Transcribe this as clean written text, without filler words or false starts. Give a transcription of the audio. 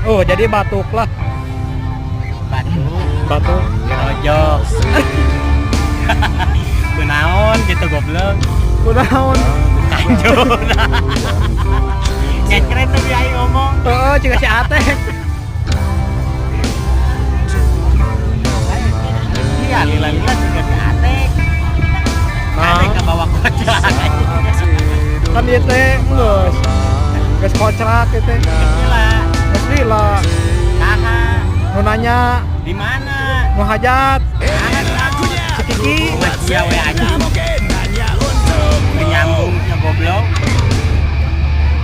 Oh, jadi batuk lah. Batuk. Gerojok. Kunaon gitu goblok. Kunaon? Kanjut. Kayak keren tuh dia ngomong. Oh, juga si Ateng. Iya, lila-lila juga ke Atek. Atek ke bawah kocak. Kan dia teh geus kocrak ieu teh. Lila. Geus lila. Saha? Nu nanya, Di mana? nu hajat, Akunya. si Kiki. Dia we anjing. Nyambung ke goblok.